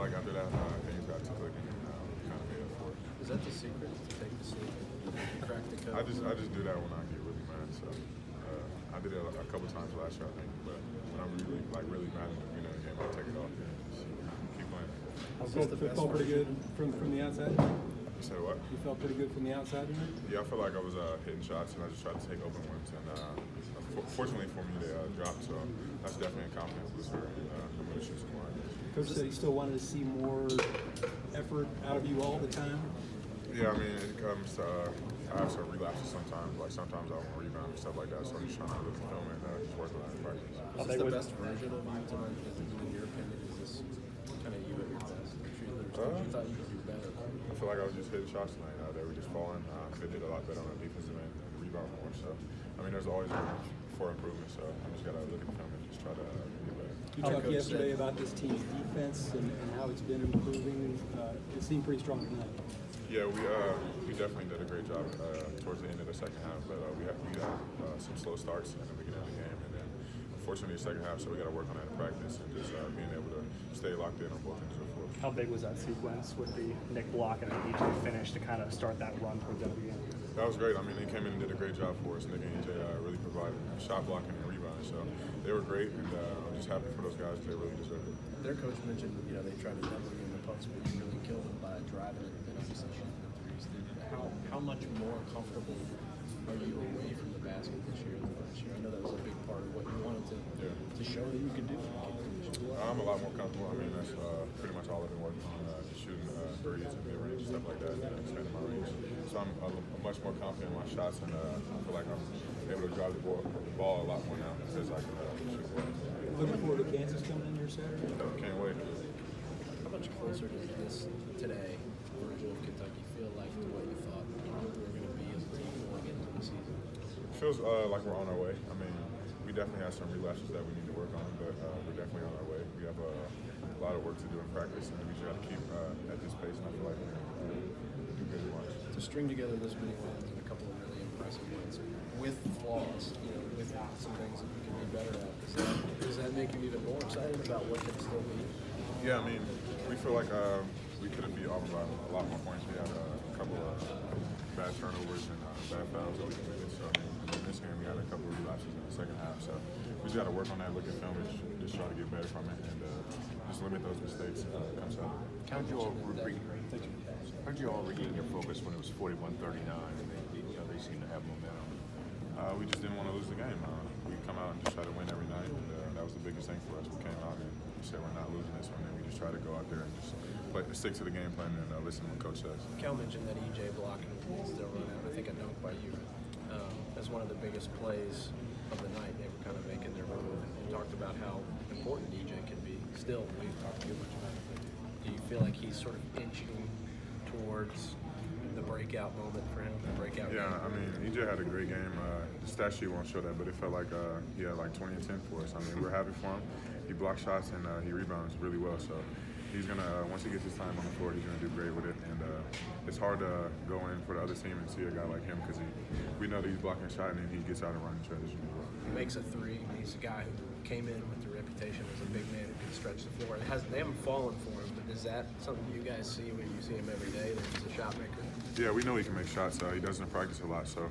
like after that, things got to clicking and kind of made up for it. Is that the secret? To take the sleep, crack the code? I just do that when I get really mad. So I did it a couple times last year, I think. But when I'm really mad at the beginning of the game, I take it off and just keep playing. You felt pretty good from the outside? You said what? You felt pretty good from the outside tonight? Yeah, I feel like I was hitting shots and I just tried to take open ones. And fortunately for me, they dropped. So that's definitely a confidence booster. I'm going to shoot some more. Coach said he still wanted to see more effort out of you all the time. Yeah, I mean, it comes to, I have some relapses sometimes. Like sometimes I won't rebound and stuff like that. So I'm just trying to look at film and just work on that in practice. Is this the best version of you tonight? In your opinion, is this kind of you at your best? You thought you could do better. I feel like I was just hitting shots tonight. They were just falling. They did a lot better on the defensive end and rebound more. So, I mean, there's always room for improvement. So I just got to look at the film and just try to get better. You talked yesterday about this team's defense and how it's been improving. It seemed pretty strong tonight. Yeah, we definitely did a great job towards the end of the second half, but we had some slow starts in the beginning of the game, and then unfortunately the second half, so we got to work on that in practice and just being able to stay locked in on both ends of the floor. How big was that sequence with the Nick block and an EJ finish to kind of start that run towards the end? That was great. I mean, they came in and did a great job for us. Nick and EJ really provided shot blocking and rebounding, so they were great, and I'm just happy for those guys because they really deserve it. Their coach mentioned, they tried to double you in the post, but you really killed them by driving it and obviously shooting the threes. How much more comfortable are you away from the basket this year than last year? I know that was a big part of what you wanted to show that you could do. I'm a lot more comfortable. I mean, that's pretty much all I've been working on, just shooting threes and mid-range and stuff like that, and expanding my range. So I'm much more confident in my shots, and I feel like I'm able to drive the ball a lot more now because I can shoot well. Looking forward to Kansas coming in here Saturday? Can't wait. How much closer does this today version of Kentucky feel like to what you thought we were going to be as a team going into the season? It feels like we're on our way. I mean, we definitely have some relapses that we need to work on, but we're definitely on our way. We have a lot of work to do in practice, and we just got to keep at this pace, and I feel like we're going to do good in March. To string together this many wins and a couple of really impressive wins with flaws, with some things that you can be better at, does that make you even more excited about what can still be? Yeah, I mean, we feel like we could have beat Auburn by a lot more points. We had a couple of bad turnovers and bad fouls that we committed. So in this game, we had a couple of relapses in the second half. So we just got to work on that, look at film, and just try to get better from it, and just limit those mistakes come Saturday. How did you all regain your focus when it was 41-39 and they seemed to have momentum? We just didn't want to lose the game. We come out and just try to win every night, and that was the biggest thing for us. We came out and we said we're not losing this one, and we just try to go out there and just stick to the game plan and listen to what Coach says. Cal mentioned that EJ blocking still run out. I think a dunk by you as one of the biggest plays of the night. They were kind of making their move and talked about how important EJ can be. Still, we've talked too much about it. Do you feel like he's sort of inching towards the breakout moment for him, the breakout game? I mean, EJ had a great game. The stat sheet won't show that, but it felt like he had like 20 and 10 for us. I mean, we're happy for him. He blocks shots and he rebounds really well. So he's gonna, once he gets his time on the floor, he's gonna do great with it. And it's hard to go in for the other team and see a guy like him because we know that he's blocking a shot and he gets out and runs transition as well. He makes a three. He's a guy who came in with the reputation as a big man who can stretch the floor. They haven't fallen for him, but is that something you guys see when you see him every day, that he's a shot maker? Yeah, we know he can make shots. He doesn't practice a lot, so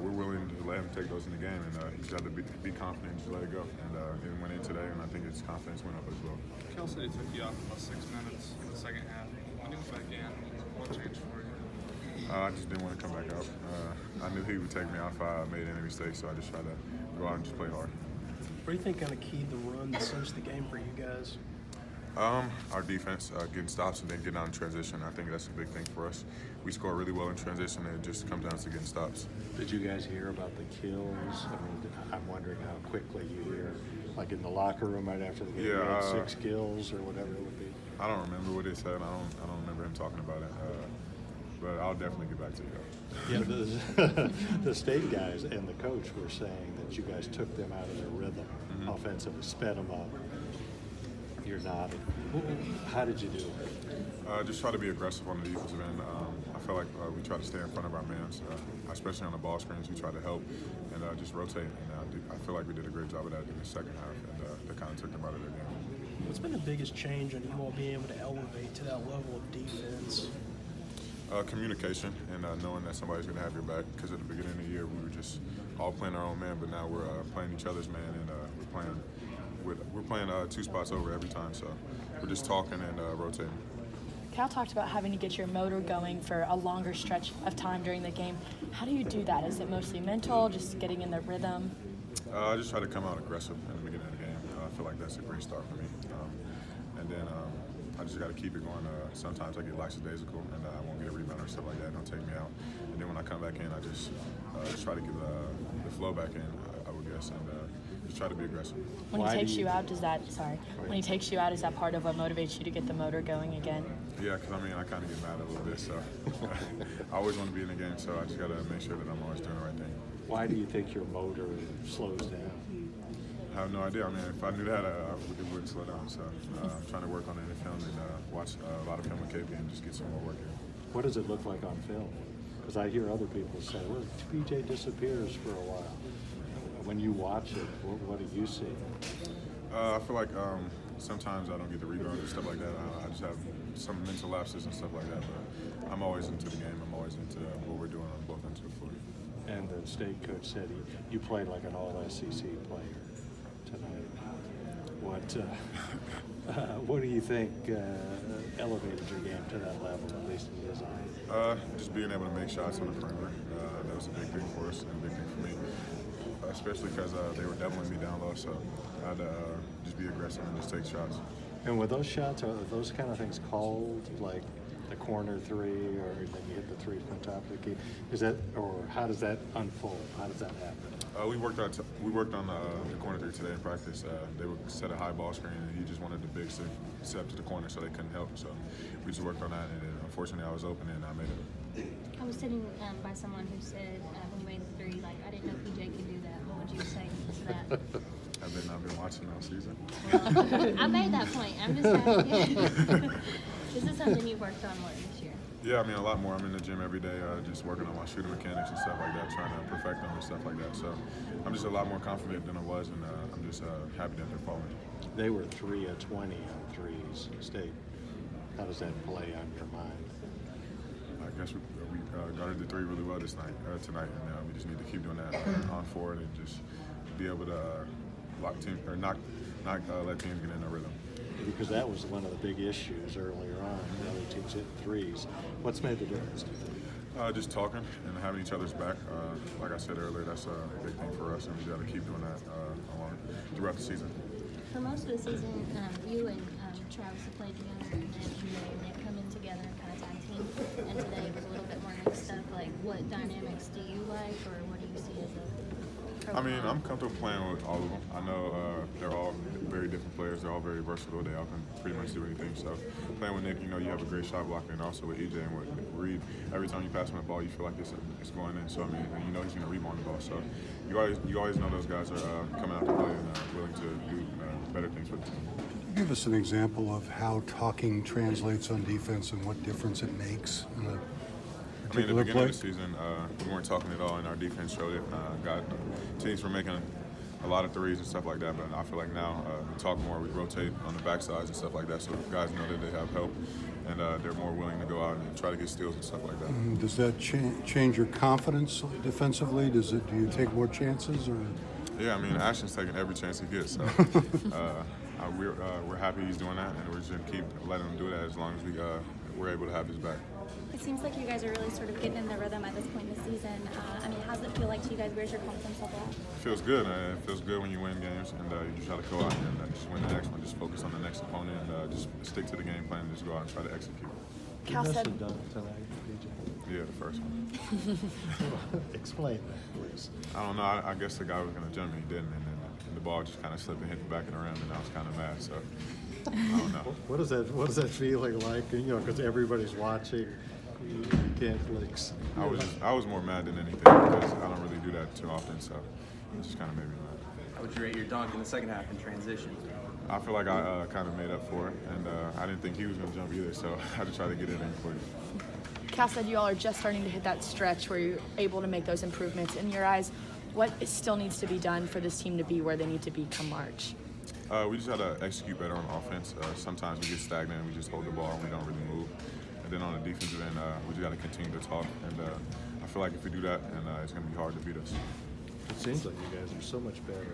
we're willing to let him take those in the game, and he's got to be confident and just let it go. And it went in today, and I think his confidence went up as well. Kel said he took you off about 6 minutes in the second half. When you went back in, what changed for you? I just didn't want to come back out. I knew he would take me out if I made any mistakes, so I just tried to go out and just play hard. What do you think kind of keyed the run to cinch the game for you guys? Our defense, getting stops and then getting out in transition. I think that's a big thing for us. We score really well in transition, and it just comes down to getting stops. Did you guys hear about the kills? I mean, I'm wondering how quickly you hear, like in the locker room right after the game, we had 6 kills or whatever it would be. I don't remember what they said. I don't remember him talking about it. But I'll definitely get back to you. Yeah, the state guys and the coach were saying that you guys took them out of their rhythm offensively, sped them up. You're not. How did you do it? Just try to be aggressive on the defensive end. I feel like we try to stay in front of our mans, especially on the ball screens. We try to help and just rotate. And I feel like we did a great job of that in the second half, and that kind of took them out of their game. What's been the biggest change on you all being able to elevate to that level of defense? Communication and knowing that somebody's going to have your back. Because at the beginning of the year, we were just all playing our own man, but now we're playing each other's man, and we're playing 2 spots over every time. So we're just talking and rotating. Cal talked about having to get your motor going for a longer stretch of time during the game. How do you do that? Is it mostly mental, just getting in the rhythm? I just try to come out aggressive in the beginning of the game. I feel like that's a great start for me. And then I just got to keep it going. Sometimes I get lackadaisical and I won't get a rebound or stuff like that. Don't take me out. And then when I come back in, I just try to get the flow back in, I would guess, and just try to be aggressive. When he takes you out, when he takes you out, is that part of what motivates you to get the motor going again? Yeah, because I kind of get mad a little bit, so I always want to be in the game, so I just got to make sure that I'm always doing the right thing. Why do you think your motor slows down? I have no idea. I mean, if I knew that, it wouldn't slow down. So I'm trying to work on it in film and watch a lot of film with KP and just get some more work in. What does it look like on film? Because I hear other people say, well, PJ disappears for a while. When you watch it, what do you see? I feel like sometimes I don't get the rebound and stuff like that. I just have some mental lapses and stuff like that. But I'm always into the game. I'm always into what we're doing on both ends of the floor. And the state coach said you played like an all-SEC player tonight. What do you think elevated your game to that level, at least in his eyes? Just being able to make shots on the perimeter. That was a big thing for us and a big thing for me, especially because they were doubling me down low. So I had to just be aggressive and just take shots. And with those shots, are those kind of things called, like the corner three, or then you hit the three from top of the key? Is that, or how does that unfold? How does that happen? We worked on the corner three today in practice. They would set a high ball screen, and he just wanted the big step to the corner, so they couldn't help. So we just worked on that, and unfortunately, I was open and I made it. I was sitting by someone who said when you made the three, like, I didn't know PJ could do that. What would you say to that? I've been watching all season. Well, I made that point. I'm just asking. Is this something you've worked on more this year? Yeah, I mean, a lot more. I'm in the gym every day, just working on my shooting mechanics and stuff like that, trying to perfect them and stuff like that. So I'm just a lot more confident than I was, and I'm just happy that they're following. They were 3 of 20 on threes. State. How does that play on your mind? I guess we guarded the three really well tonight, and we just need to keep doing that on forward and just be able to not let teams get in a rhythm. Because that was one of the big issues earlier on. The other teams hit threes. What's made the difference? Just talking and having each other's back. Like I said earlier, that's a big thing for us, and we got to keep doing that throughout the season. For most of the season, you and Travis have played together, and then EJ and Nick come in together and kind of tag team. And today it was a little bit more mixed up. Like, what dynamics do you like, or what do you see as a I mean, I'm comfortable playing with all of them. I know they're all very different players. They're all very versatile. They all can pretty much do anything. So playing with Nick, you have a great shot blocker, and also with EJ and with Reed, every time you pass him the ball, you feel like it's going in. So I mean, and he's going to rebound the ball. So you always know those guys are coming out to play and willing to do better things with the team. Give us an example of how talking translates on defense and what difference it makes in a I mean, at the particular beginning play. of the season, we weren't talking at all, and our defense showed it. Teams were making a lot of threes and stuff like that, but I feel like now we talk more, we rotate on the backsides and stuff like that, so guys know that they have help, and they're more willing to go out and try to get steals and stuff like that. Does that change your confidence defensively? Do you take more chances, or? Yeah, I mean, Ashton's taking every chance he gets, so we're happy he's doing that, and we're just going to keep letting him do that as long as we're able to have his back. It seems like you guys are really sort of getting in the rhythm at this point in the season. I mean, how does it feel like to you guys? Where's your confidence level at? It feels good. It feels good when you win games, and you try to go out and just win the next one. Just focus on the next opponent and just stick to the game plan and just go out and try to execute. Cal said, dunk tonight, PJ? Yeah, the first one. Explain that, please. I don't know. I guess the guy was going to jump me. He didn't, and then the ball just kind of slipped and hit the back of the rim, and I was kind of mad. So I don't know. What is that feeling like? Because everybody's watching. You can't really. I was more mad than anything because I don't really do that too often, so it just kind of made me mad. How would you rate your dunk in the second half in transition? I feel like I kind of made up for it, and I didn't think he was going to jump either, so I had to try to get it in quick. Cal said you all are just starting to hit that stretch where you're able to make those improvements. In your eyes, what still needs to be done for this team to be where they need to be come March? We just gotta execute better on offense. Sometimes we get stagnant and we just hold the ball and we don't really move. And then on the defensive end, we just gotta continue to talk. And I feel like if we do that, and it's gonna be hard to beat us. It seems like you guys are so much better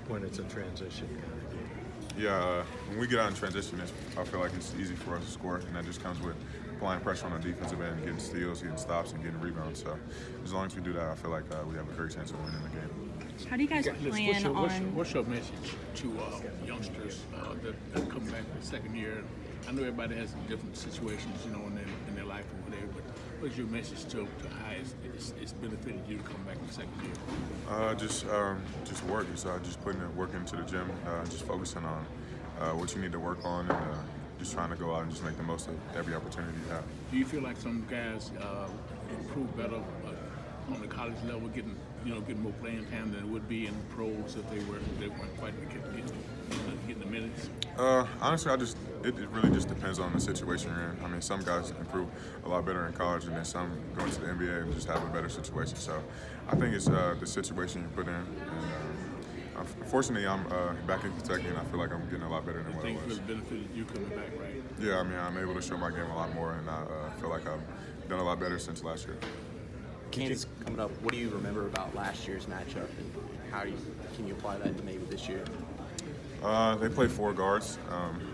when it's a transition kind of game. Yeah, when we get out in transition, I feel like it's easy for us to score, and that just comes with applying pressure on the defensive end, getting steals, getting stops, and getting rebounds. So as long as we do that, I feel like we have a great chance of winning the game. How do you guys plan on? What's your message to youngsters that come back for the second year? I know everybody has different situations, in their life or whatever, but what's your message to how it's benefited you to come back in the second year? Just work. Just putting the work into the gym, just focusing on what you need to work on, and just trying to go out and just make the most of every opportunity you have. Do you feel like some guys improve better on the college level, getting more playing time than it would be in pros if they weren't quite getting the minutes? Honestly, it really just depends on the situation you're in. I mean, some guys improve a lot better in college, and then some go into the NBA and just have a better situation. So I think it's the situation you put in. And fortunately, I'm back in Kentucky, and I feel like I'm getting a lot better than what I was. I think it benefited you coming back, right? Yeah, I mean, I'm able to show my game a lot more, and I feel like I've done a lot better since last year. Kansas coming up, what do you remember about last year's matchup, and can you apply that to maybe this year? They play 4 guards.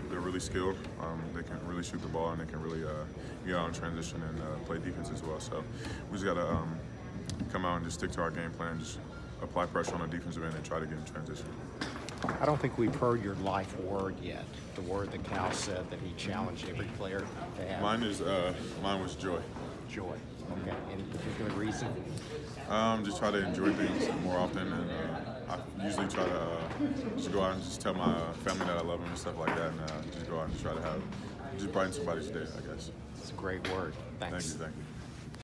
They're really skilled. They can really shoot the ball, and they can really get out in transition and play defense as well. So we just got to come out and just stick to our game plan, just apply pressure on the defensive end and try to get in transition. I don't think we've heard your life word yet, the word that Cal said that he challenged every player to have. Mine was joy. Joy. Okay. Any particular reason? Just try to enjoy things more often, and I usually try to just go out and just tell my family that I love them and stuff like that, and just go out and try to just brighten somebody's day, I guess. It's a great word. Thanks. Thank you.